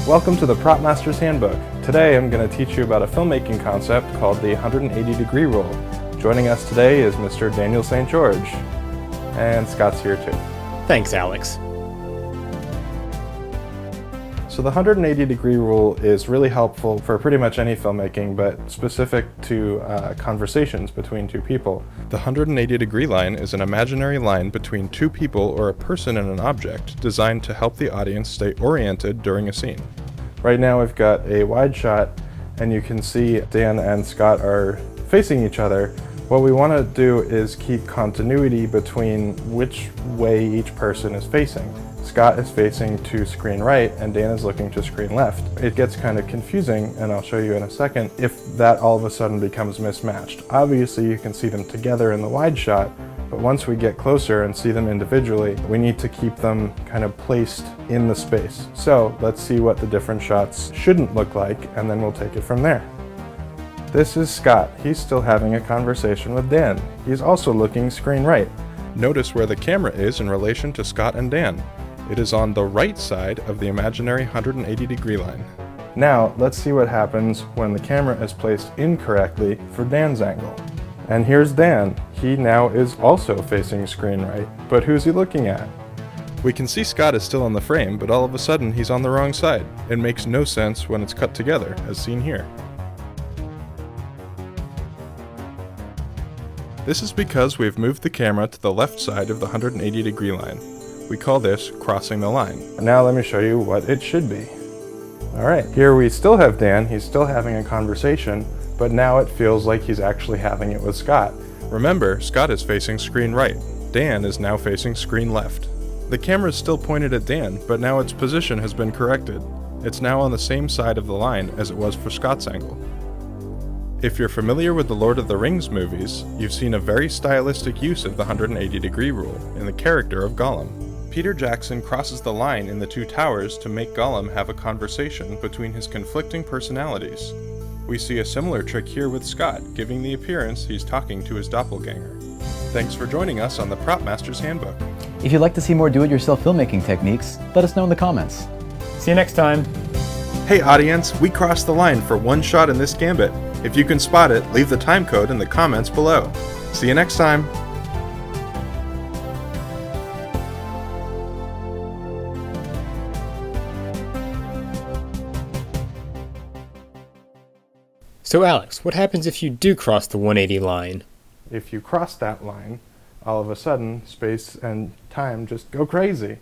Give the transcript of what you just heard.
Welcome to the Prop Master's Handbook. Today I'm going to teach you about a filmmaking concept called the 180-degree rule. Joining us today is Mr. Daniel St. George, and Scott's here too. Thanks, Alex. So the 180-degree rule is really helpful for pretty much any filmmaking, but specific to conversations between two people. The 180-degree line is an imaginary line between two people or a person and an object designed to help the audience stay oriented during a scene. Right now we've got a wide shot and you can see Dan and Scott are facing each other. What we want to do is keep continuity between which way each person is facing. Scott is facing to screen right and Dan is looking to screen left. It gets kind of confusing, and I'll show you in a second, if that all of a sudden becomes mismatched. Obviously you can see them together in the wide shot, but once we get closer and see them individually, we need to keep them kind of placed in the space. So let's see what the different shots shouldn't look like, and then we'll take it from there. This is Scott. He's still having a conversation with Dan. He's also looking screen right. Notice where the camera is in relation to Scott and Dan. It is on the right side of the imaginary 180-degree line. Now, let's see what happens when the camera is placed incorrectly for Dan's angle. And here's Dan. He now is also facing screen right, but who's he looking at? We can see Scott is still on the frame, but all of a sudden he's on the wrong side. It makes no sense when it's cut together, as seen here. This is because we've moved the camera to the left side of the 180-degree line. We call this crossing the line. And now let me show you what it should be. Alright, here we still have Dan. He's still having a conversation, but now it feels like he's actually having it with Scott. Remember, Scott is facing screen right. Dan is now facing screen left. The camera is still pointed at Dan, but now its position has been corrected. It's now on the same side of the line as it was for Scott's angle. If you're familiar with the Lord of the Rings movies, you've seen a very stylistic use of the 180-degree rule in the character of Gollum. Peter Jackson crosses the line in the two towers to make Gollum have a conversation between his conflicting personalities. We see a similar trick here with Scott, giving the appearance he's talking to his doppelganger. Thanks for joining us on the Prop Master's Handbook. If you'd like to see more do-it-yourself filmmaking techniques, let us know in the comments. See you next time. Hey audience, we crossed the line for one shot in this gambit. If you can spot it, leave the time code in the comments below. See you next time. So Alex, what happens if you do cross the 180 line? If you cross that line, all of a sudden, space and time just go crazy.